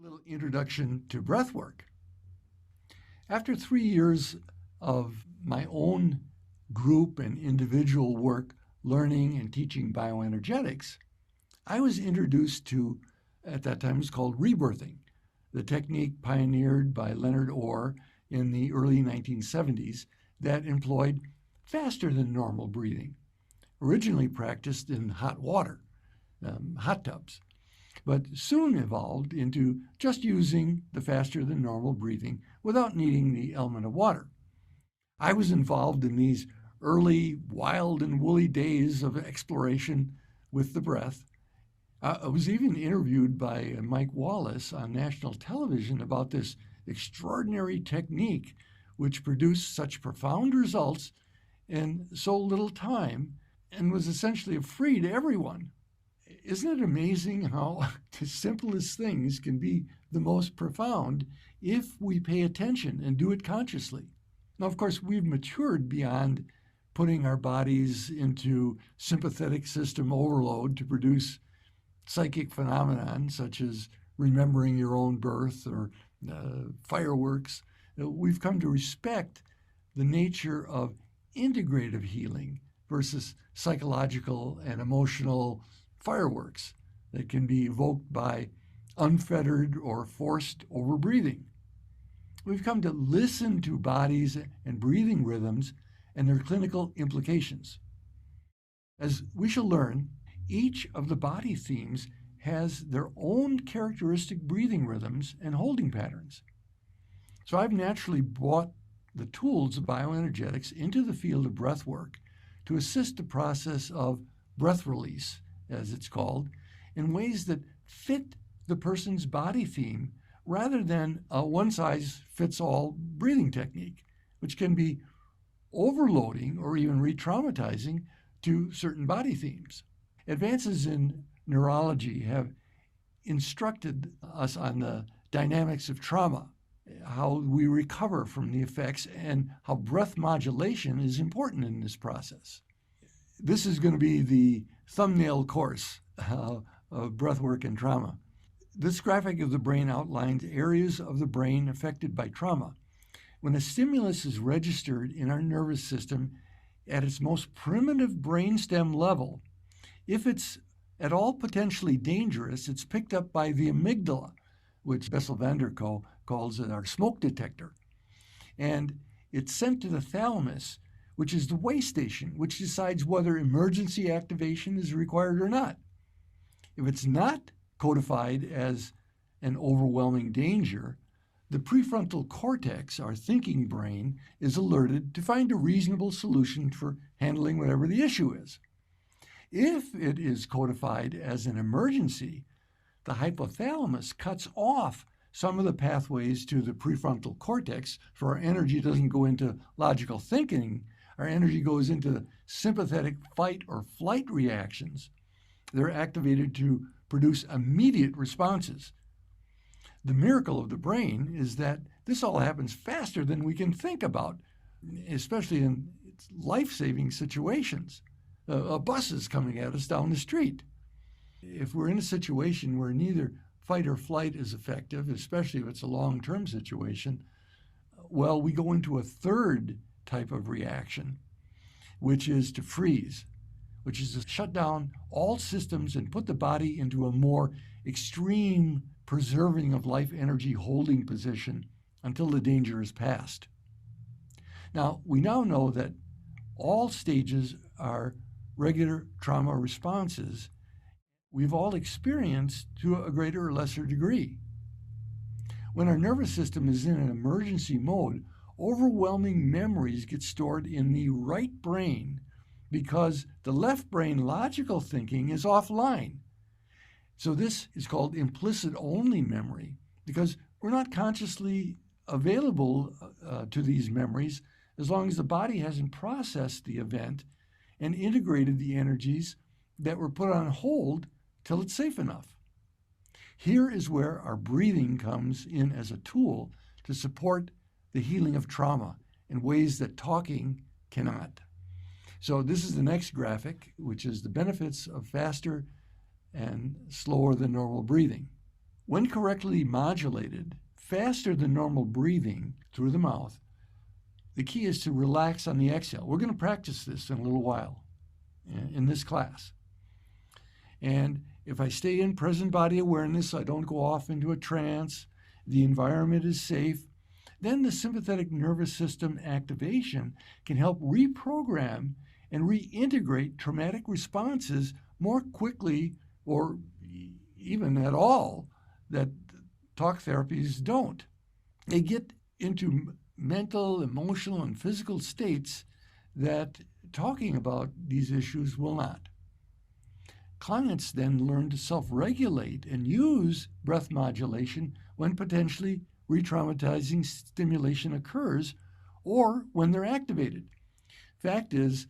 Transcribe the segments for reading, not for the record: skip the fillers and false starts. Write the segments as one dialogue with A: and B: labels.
A: Little introduction to breath work. After 3 years of my own group and individual work learning and teaching bioenergetics, I was introduced to, at that time it was called rebirthing, the technique pioneered by Leonard Orr in the early 1970s that employed faster than normal breathing, originally practiced in hot water, hot tubs, but soon evolved into just using the faster than normal breathing without needing the element of water. I was involved in these early wild and woolly days of exploration with the breath. I was even interviewed by Mike Wallace on national television about this extraordinary technique which produced such profound results in so little time and was essentially free to everyone. Isn't it amazing how the simplest things can be the most profound if we pay attention and do it consciously? Now, of course, we've matured beyond putting our bodies into sympathetic system overload to produce psychic phenomenon such as remembering your own birth or fireworks. We've come to respect the nature of integrative healing versus psychological and emotional fireworks that can be evoked by unfettered or forced overbreathing. We've come to listen to bodies and breathing rhythms and their clinical implications. As we shall learn, each of the body themes has their own characteristic breathing rhythms and holding patterns. So I've naturally brought the tools of bioenergetics into the field of breath work to assist the process of breath release, as it's called, in ways that fit the person's body theme rather than a one-size-fits-all breathing technique, which can be overloading or even re-traumatizing to certain body themes. Advances in neurology have instructed us on the dynamics of trauma, how we recover from the effects, and how breath modulation is important in this process. This is going to be the thumbnail course of breathwork and trauma. This graphic of the brain outlines areas of the brain affected by trauma. When a stimulus is registered in our nervous system at its most primitive brainstem level, if it's at all potentially dangerous, it's picked up by the amygdala, which Bessel van der Kolk calls it our smoke detector. And it's sent to the thalamus, which is the way station, which decides whether emergency activation is required or not. If it's not codified as an overwhelming danger, the prefrontal cortex, our thinking brain, is alerted to find a reasonable solution for handling whatever the issue is. If it is codified as an emergency, the hypothalamus cuts off some of the pathways to the prefrontal cortex, so our energy doesn't go into logical thinking. Our energy goes into sympathetic fight or flight reactions. They're activated to produce immediate responses. The miracle of the brain is that this all happens faster than we can think about, especially in life-saving situations. A bus is coming at us down the street. If we're in a situation where neither fight or flight is effective, especially if it's a long-term situation, well, we go into a third type of reaction, which is to freeze, which is to shut down all systems and put the body into a more extreme preserving of life energy holding position until the danger is past. Now, we now know that all stages are regular trauma responses we've all experienced to a greater or lesser degree. When our nervous system is in an emergency mode, overwhelming memories get stored in the right brain because the left brain logical thinking is offline. So this is called implicit-only memory because we're not consciously available to these memories as long as the body hasn't processed the event and integrated the energies that were put on hold till it's safe enough. Here is where our breathing comes in as a tool to support the healing of trauma in ways that talking cannot. So this is the next graphic, which is the benefits of faster and slower than normal breathing. When correctly modulated, faster than normal breathing through the mouth, the key is to relax on the exhale. We're going to practice this in a little while in this class. And if I stay in present body awareness, I don't go off into a trance, the environment is safe, then the sympathetic nervous system activation can help reprogram and reintegrate traumatic responses more quickly or even at all that talk therapies don't. They get into mental, emotional, and physical states that talking about these issues will not. Clients then learn to self-regulate and use breath modulation when potentially re-traumatizing stimulation occurs or when they're activated. Fact is,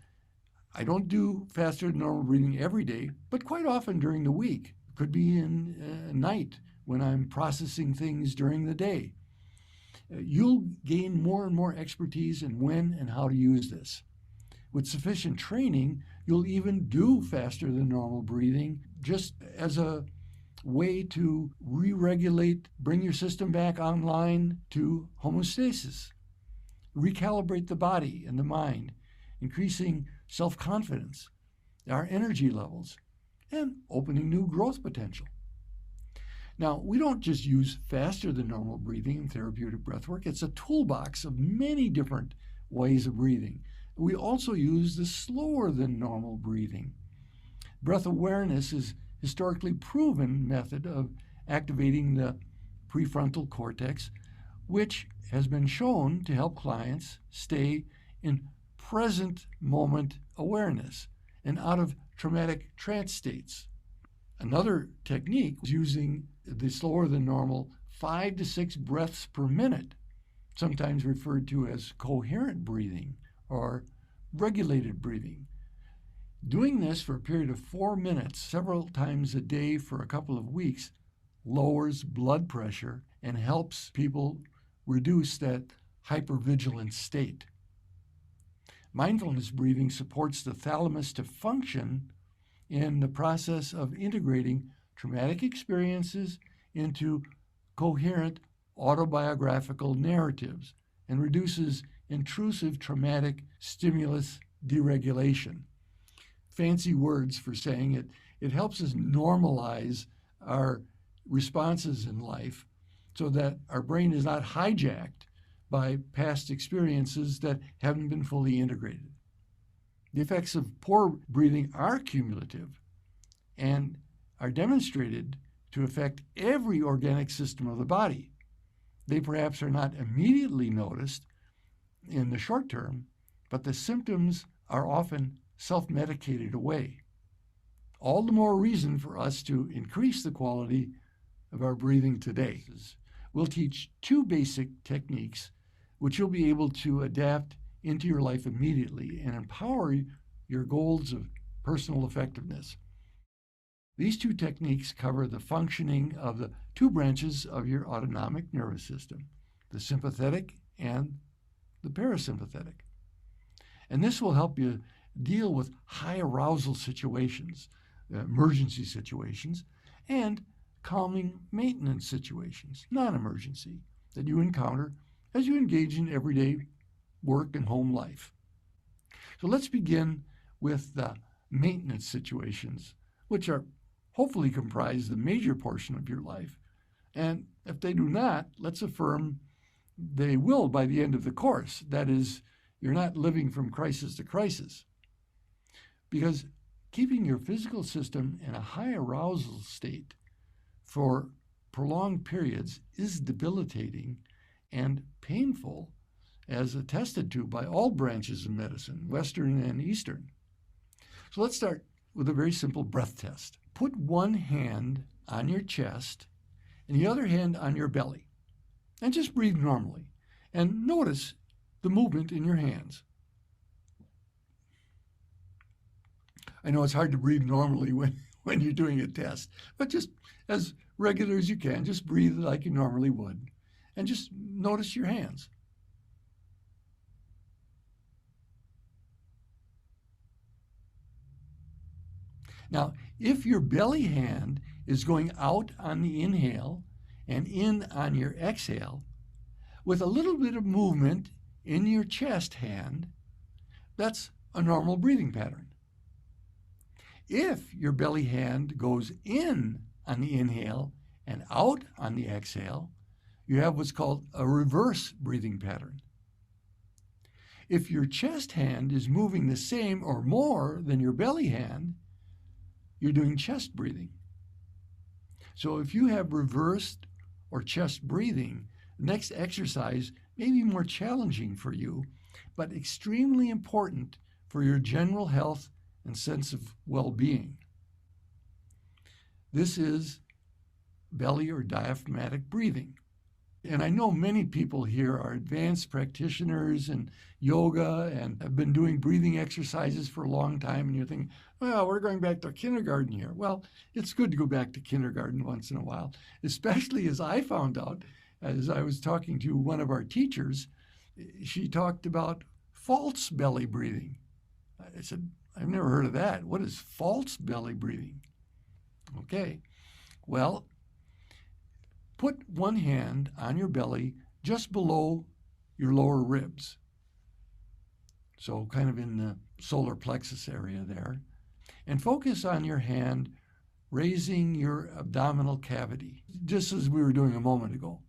A: I don't do faster than normal breathing every day, but quite often during the week. It could be in night when I'm processing things during the day. You'll gain more and more expertise in when and how to use this. With sufficient training, you'll even do faster than normal breathing just as a way to re-regulate, bring your system back online to homeostasis, recalibrate the body and the mind, increasing self-confidence, our energy levels, and opening new growth potential. Now, we don't just use faster than normal breathing in therapeutic breathwork. It's a toolbox of many different ways of breathing. We also use the slower than normal breathing. Breath awareness is historically proven method of activating the prefrontal cortex, which has been shown to help clients stay in present moment awareness and out of traumatic trance states. Another technique is using the slower than normal 5 to 6 breaths per minute, sometimes referred to as coherent breathing or regulated breathing. Doing this for a period of 4 minutes several times a day for a couple of weeks lowers blood pressure and helps people reduce that hypervigilant state. Mindfulness breathing supports the thalamus to function in the process of integrating traumatic experiences into coherent autobiographical narratives and reduces intrusive traumatic stimulus deregulation. Fancy words for saying it helps us normalize our responses in life so that our brain is not hijacked by past experiences that haven't been fully integrated. The effects of poor breathing are cumulative and are demonstrated to affect every organic system of the body. They perhaps are not immediately noticed in the short term, but the symptoms are often self-medicated away. All the more reason for us to increase the quality of our breathing today. We'll teach 2 basic techniques which you'll be able to adapt into your life immediately and empower your goals of personal effectiveness. These 2 techniques cover the functioning of the 2 branches of your autonomic nervous system, the sympathetic and the parasympathetic. And this will help you deal with high arousal situations, emergency situations, and calming maintenance situations, non-emergency, that you encounter as you engage in everyday work and home life. So let's begin with the maintenance situations, which are hopefully comprise the major portion of your life. And if they do not, let's affirm they will by the end of the course. That is, you're not living from crisis to crisis. Because keeping your physical system in a high arousal state for prolonged periods is debilitating and painful, as attested to by all branches of medicine, Western and Eastern. So let's start with a very simple breath test. Put one hand on your chest and the other hand on your belly, and just breathe normally. And notice the movement in your hands. I know it's hard to breathe normally when you're doing a test, but just as regular as you can, just breathe like you normally would. And just notice your hands. Now, if your belly hand is going out on the inhale and in on your exhale with a little bit of movement in your chest hand, that's a normal breathing pattern. If your belly hand goes in on the inhale and out on the exhale, you have what's called a reverse breathing pattern. If your chest hand is moving the same or more than your belly hand, you're doing chest breathing. So if you have reversed or chest breathing, the next exercise may be more challenging for you, but extremely important for your general health and sense of well-being. This is belly or diaphragmatic breathing. And I know many people here are advanced practitioners in yoga and have been doing breathing exercises for a long time, and you're thinking, well, we're going back to kindergarten here. Well, it's good to go back to kindergarten once in a while, especially as I found out as I was talking to one of our teachers. She talked about false belly breathing. I said, I've never heard of that. What is false belly breathing? Okay, well, put one hand on your belly just below your lower ribs. So kind of in the solar plexus area there. And focus on your hand raising your abdominal cavity, just as we were doing a moment ago.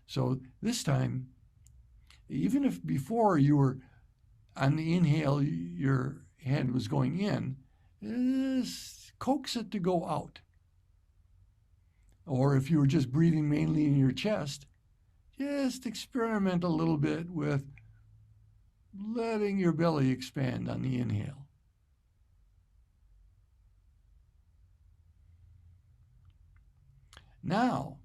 A: So this time, even if before you were on the inhale, your hand was going in, just coax it to go out. Or if you were just breathing mainly in your chest, just experiment a little bit with letting your belly expand on the inhale. Now,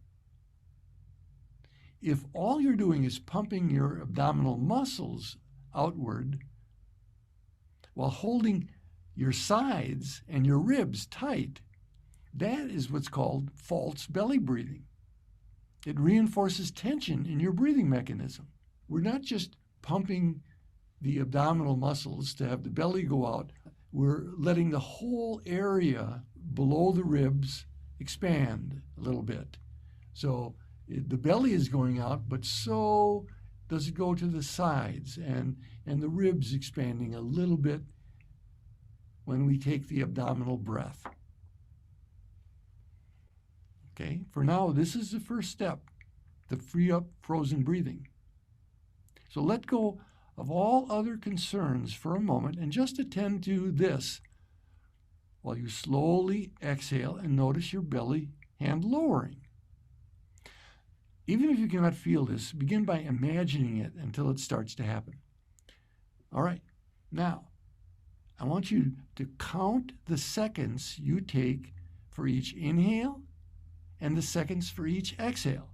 A: if all you're doing is pumping your abdominal muscles outward while holding your sides and your ribs tight, that is what's called false belly breathing. It reinforces tension in your breathing mechanism. We're not just pumping the abdominal muscles to have the belly go out. We're letting the whole area below the ribs expand a little bit. So the belly is going out, but so does it go to the sides and the ribs expanding a little bit when we take the abdominal breath. Okay, for now, this is the first step to free up frozen breathing. So let go of all other concerns for a moment and just attend to this while you slowly exhale and notice your belly hand lowering. Even if you cannot feel this, begin by imagining it until it starts to happen. All right, now I want you to count the seconds you take for each inhale and the seconds for each exhale.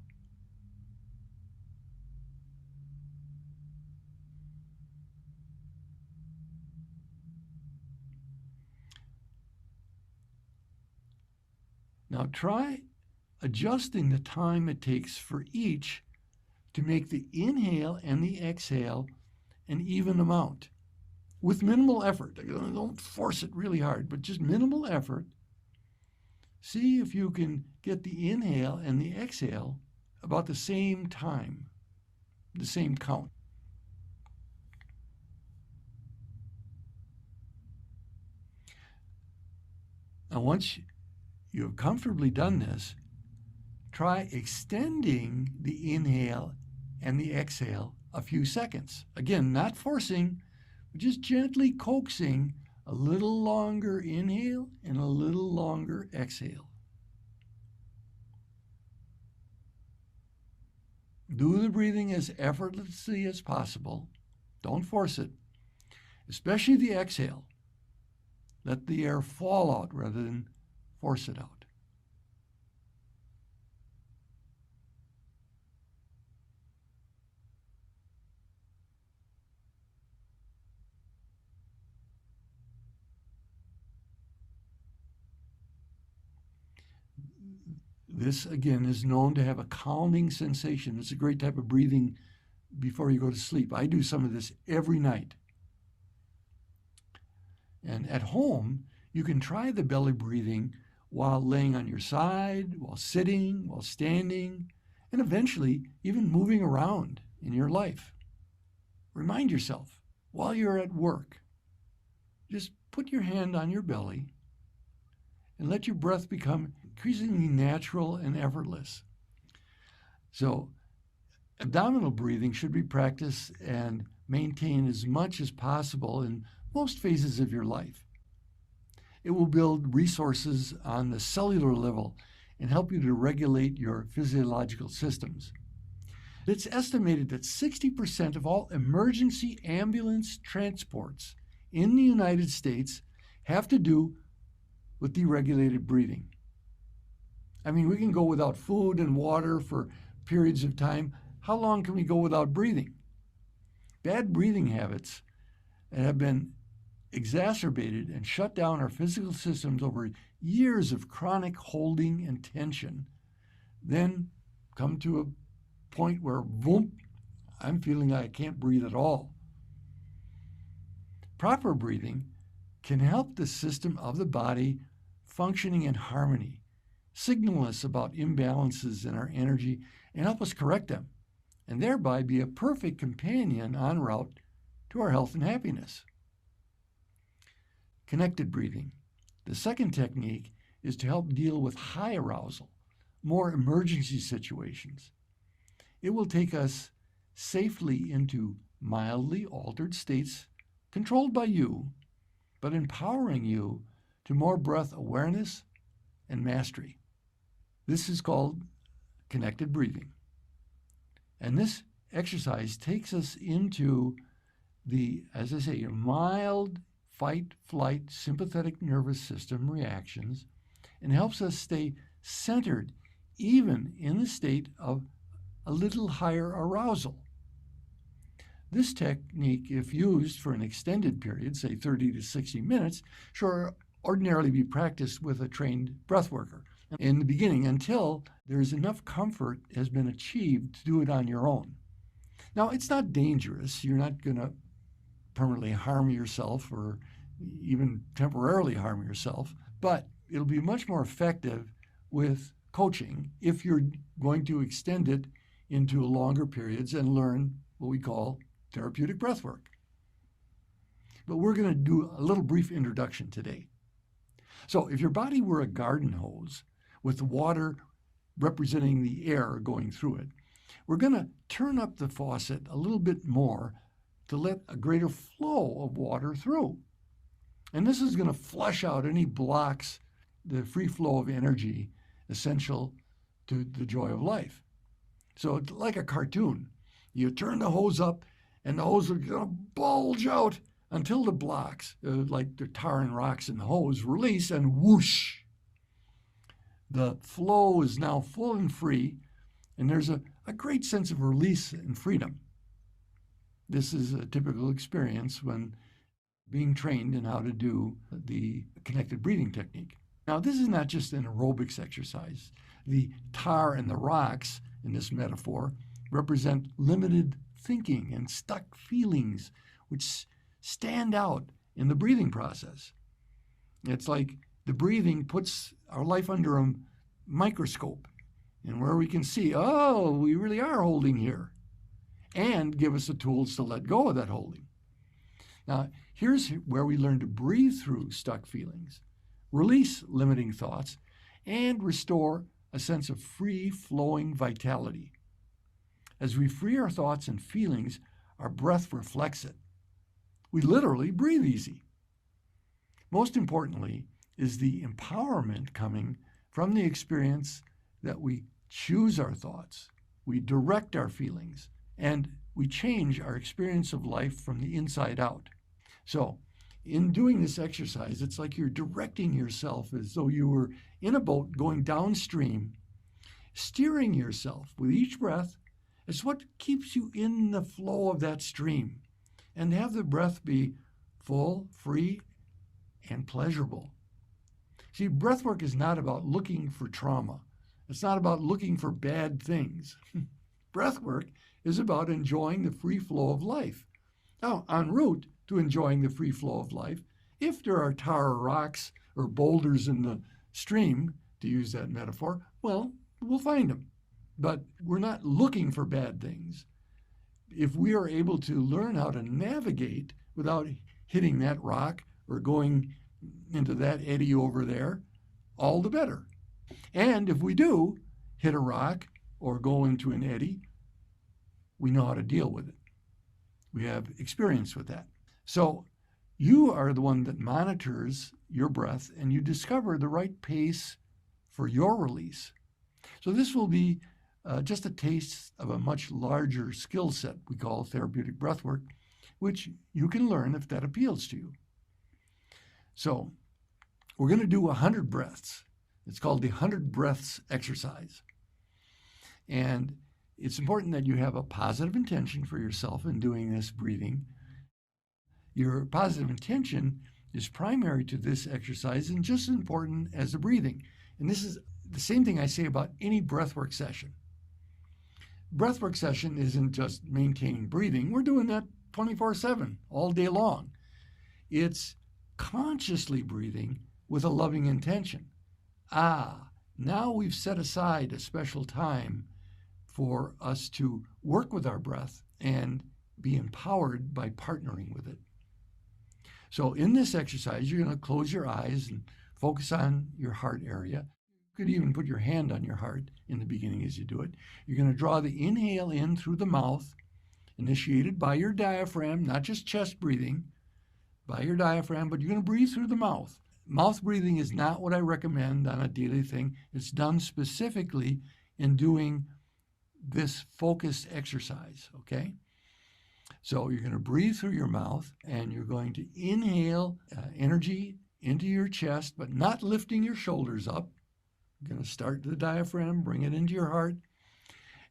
A: Now try adjusting the time it takes for each to make the inhale and the exhale an even amount with minimal effort. Don't force it really hard, but just minimal effort. See if you can get the inhale and the exhale about the same time, the same count. Now, once you have comfortably done this, try extending the inhale and the exhale a few seconds. Again, not forcing, but just gently coaxing a little longer inhale and a little longer exhale. Do the breathing as effortlessly as possible. Don't force it, especially the exhale. Let the air fall out rather than force it out. This, again, is known to have a calming sensation. It's a great type of breathing before you go to sleep. I do some of this every night. And at home, you can try the belly breathing while laying on your side, while sitting, while standing, and eventually even moving around in your life. Remind yourself, while you're at work, just put your hand on your belly and let your breath become increasingly natural and effortless. So, abdominal breathing should be practiced and maintained as much as possible in most phases of your life. It will build resources on the cellular level and help you to regulate your physiological systems. It's estimated that 60% of all emergency ambulance transports in the United States have to do with deregulated breathing. I mean, we can go without food and water for periods of time. How long can we go without breathing? Bad breathing habits have been exacerbated and shut down our physical systems over years of chronic holding and tension, then come to a point where, boom, I'm feeling like I can't breathe at all. Proper breathing can help the system of the body functioning in harmony, signal us about imbalances in our energy, and help us correct them, and thereby be a perfect companion en route to our health and happiness. Connected breathing. The second technique is to help deal with high arousal, more emergency situations. It will take us safely into mildly altered states controlled by you, but empowering you to more breath awareness and mastery. This is called connected breathing. And this exercise takes us into the, as I say, mild fight, flight, sympathetic nervous system reactions and helps us stay centered even in the state of a little higher arousal. This technique, if used for an extended period, say 30 to 60 minutes, should ordinarily be practiced with a trained breathworker in the beginning until there's enough comfort has been achieved to do it on your own. Now, it's not dangerous. You're not going to permanently harm yourself or even temporarily harm yourself, but it'll be much more effective with coaching if you're going to extend it into longer periods and learn what we call therapeutic breathwork. But we're going to do a little brief introduction today. So if your body were a garden hose with the water representing the air going through it, we're going to turn up the faucet a little bit more to let a greater flow of water through. And this is going to flush out any blocks, the free flow of energy essential to the joy of life. So it's like a cartoon. You turn the hose up and the hose is going to bulge out until the blocks, like the tar and rocks in the hose, release and whoosh. The flow is now full and free, and there's a great sense of release and freedom. This is a typical experience when being trained in how to do the connected breathing technique. Now, this is not just an aerobics exercise. The tar and the rocks, in this metaphor, represent limited thinking and stuck feelings, which stand out in the breathing process. It's like the breathing puts our life under a microscope, and where we can see, oh, we really are holding here, and give us the tools to let go of that holding. Now, here's where we learn to breathe through stuck feelings, release limiting thoughts, and restore a sense of free-flowing vitality. As we free our thoughts and feelings, our breath reflects it. We literally breathe easy. Most importantly is the empowerment coming from the experience that we choose our thoughts, we direct our feelings, and we change our experience of life from the inside out. So, in doing this exercise, it's like you're directing yourself as though you were in a boat going downstream, steering yourself with each breath as what keeps you in the flow of that stream, and have the breath be full, free, and pleasurable. See, breathwork is not about looking for trauma. It's not about looking for bad things. Breathwork is about enjoying the free flow of life. Now, en route to enjoying the free flow of life, if there are tar or rocks or boulders in the stream, to use that metaphor, well, we'll find them. But we're not looking for bad things. If we are able to learn how to navigate without hitting that rock or going into that eddy over there, all the better. And if we do hit a rock or go into an eddy, we know how to deal with it. We have experience with that. So you are the one that monitors your breath and you discover the right pace for your release. So this will be just a taste of a much larger skill set we call therapeutic breathwork, which you can learn if that appeals to you. So we're going to do 100 breaths. It's called the 100 breaths exercise. And it's important that you have a positive intention for yourself in doing this breathing. Your positive intention is primary to this exercise and just as important as the breathing. And this is the same thing I say about any breathwork session. Breathwork session isn't just maintaining breathing. We're doing that 24/7, all day long. It's consciously breathing with a loving intention. Now we've set aside a special time for us to work with our breath and be empowered by partnering with it. So in this exercise, you're going to close your eyes and focus on your heart area. You could even put your hand on your heart in the beginning as you do it. You're going to draw the inhale in through the mouth, initiated by your diaphragm, not just chest breathing, by your diaphragm, but you're going to breathe through the mouth. Mouth breathing is not what I recommend on a daily thing. It's done specifically in doing this focused exercise, okay? So you're going to breathe through your mouth and you're going to inhale energy into your chest, but not lifting your shoulders up. You're going to start the diaphragm, bring it into your heart,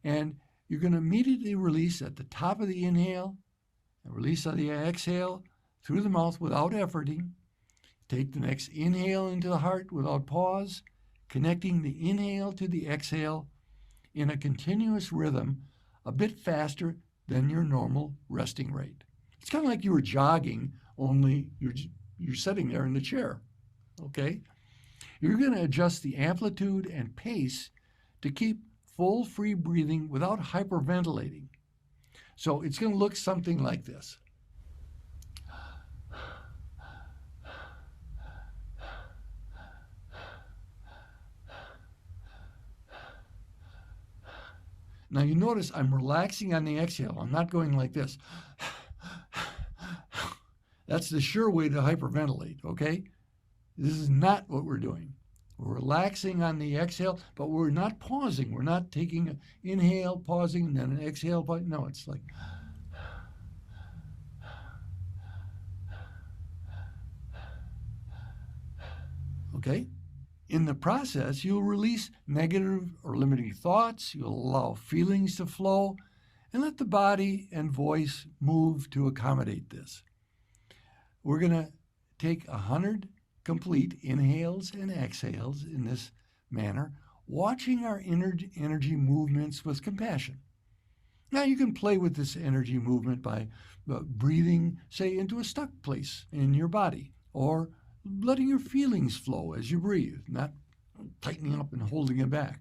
A: and you're going to immediately release at the top of the inhale and release on the exhale through the mouth without efforting. Take the next inhale into the heart without pause, connecting the inhale to the exhale in a continuous rhythm, a bit faster than your normal resting rate. It's kind of like you were jogging, only you're sitting there in the chair, okay? You're going to adjust the amplitude and pace to keep full free breathing without hyperventilating. So it's going to look something like this. Now you notice I'm relaxing on the exhale. I'm not going like this. That's the sure way to hyperventilate, okay? This is not what we're doing. We're relaxing on the exhale, but we're not pausing. We're not taking an inhale, pausing, and then an exhale. No, it's like... Okay? In the process, you'll release negative or limiting thoughts, you'll allow feelings to flow, and let the body and voice move to accommodate this. We're going to take 100 complete inhales and exhales in this manner, watching our energy movements with compassion. Now you can play with this energy movement by breathing, say, into a stuck place in your body, or letting your feelings flow as you breathe, not tightening up and holding it back.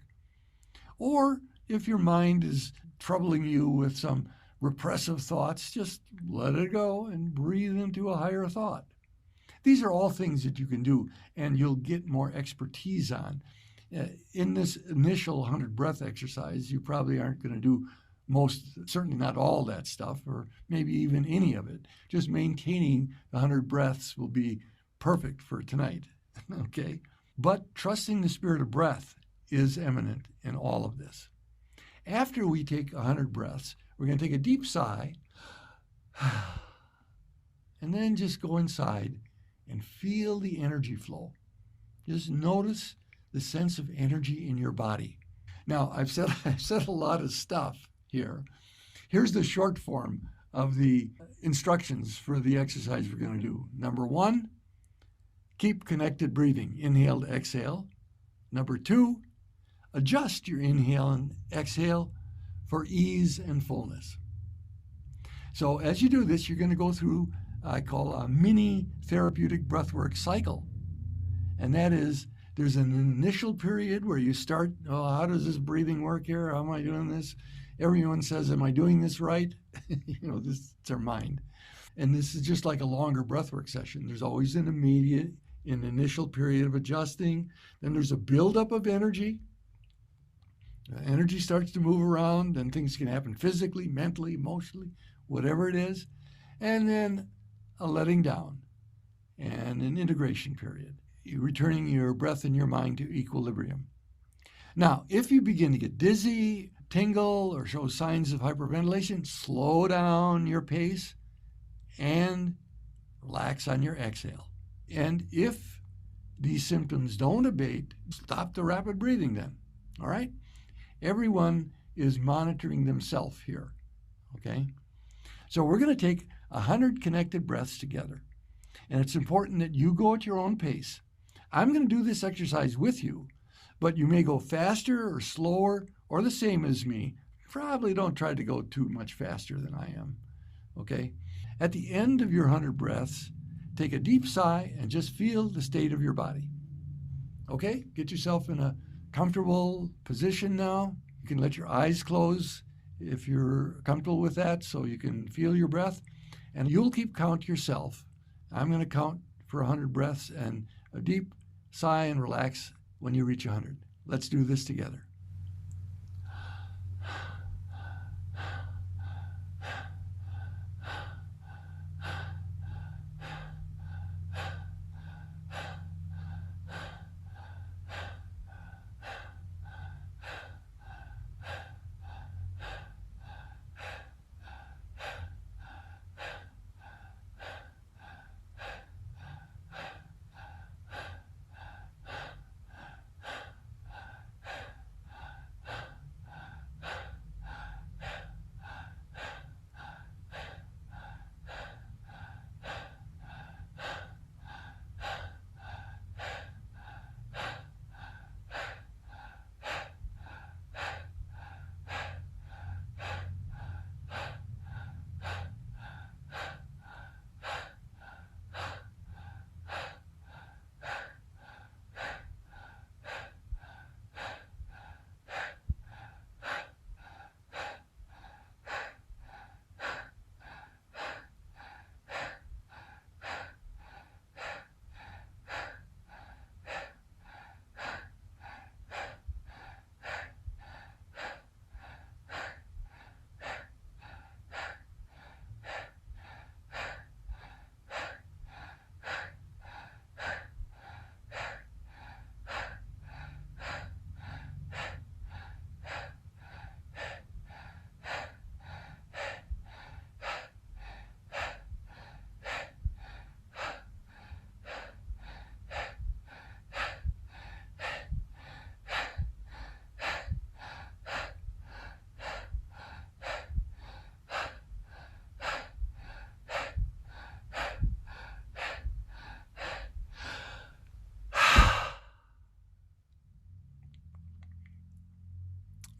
A: Or if your mind is troubling you with some repressive thoughts, just let it go and breathe into a higher thought. These are all things that you can do and you'll get more expertise on. In this initial 100 breath exercise, you probably aren't going to do certainly not all that stuff, or maybe even any of it. Just maintaining the 100 breaths will be perfect for tonight, okay? But trusting the spirit of breath is eminent in all of this. After we take 100 breaths, we're going to take a deep sigh and then just go inside and feel the energy flow. Just notice the sense of energy in your body. Now, I've said a lot of stuff here. Here's the short form of the instructions for the exercise we're going to do. Number 1, keep connected breathing, inhale to exhale. Number 2, adjust your inhale and exhale for ease and fullness. So as you do this, you're going to go through, I call a mini therapeutic breathwork cycle. And that is There's an initial period where you start, oh, how does this breathing work here? How am I doing this? Everyone says, am I doing this right? It's their mind. And this is just like a longer breathwork session. There's always an initial period of adjusting. Then there's a buildup of energy. Energy starts to move around, and things can happen physically, mentally, emotionally, whatever it is. And then a letting down and an integration period. You're returning your breath and your mind to equilibrium. Now, if you begin to get dizzy, tingle, or show signs of hyperventilation, slow down your pace and relax on your exhale. And if these symptoms don't abate, stop the rapid breathing then, all right? Everyone is monitoring themselves here, okay? So we're going to take 100 connected breaths together. And it's important that you go at your own pace. I'm going to do this exercise with you, but you may go faster or slower or the same as me. Probably don't try to go too much faster than I am, okay? At the end of your 100 breaths, take a deep sigh and just feel the state of your body. Okay? Get yourself in a comfortable position now. You can let your eyes close if you're comfortable with that so you can feel your breath. And you'll keep count yourself. I'm going to count for 100 breaths and a deep sigh and relax when you reach 100. Let's do this together.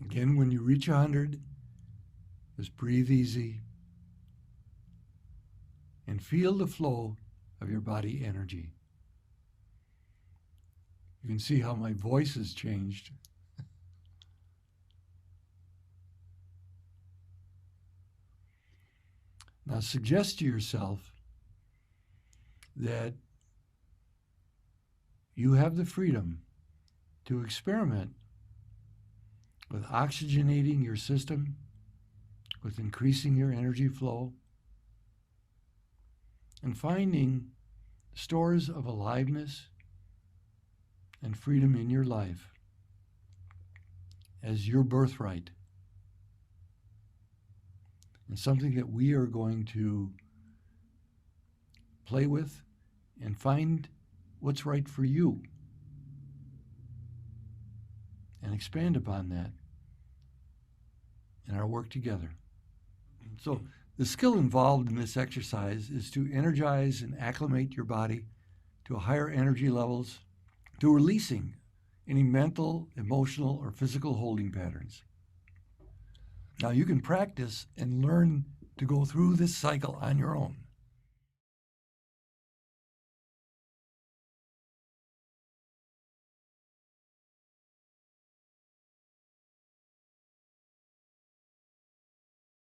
A: Again, when you reach 100, just breathe easy and feel the flow of your body energy. You can see how my voice has changed. Now suggest to yourself that you have the freedom to experiment with oxygenating your system, with increasing your energy flow, and finding stores of aliveness and freedom in your life as your birthright, and something that we are going to play with and find what's right for you and expand upon that in our work together. So the skill involved in this exercise is to energize and acclimate your body to higher energy levels, to releasing any mental, emotional, or physical holding patterns. Now you can practice and learn to go through this cycle on your own.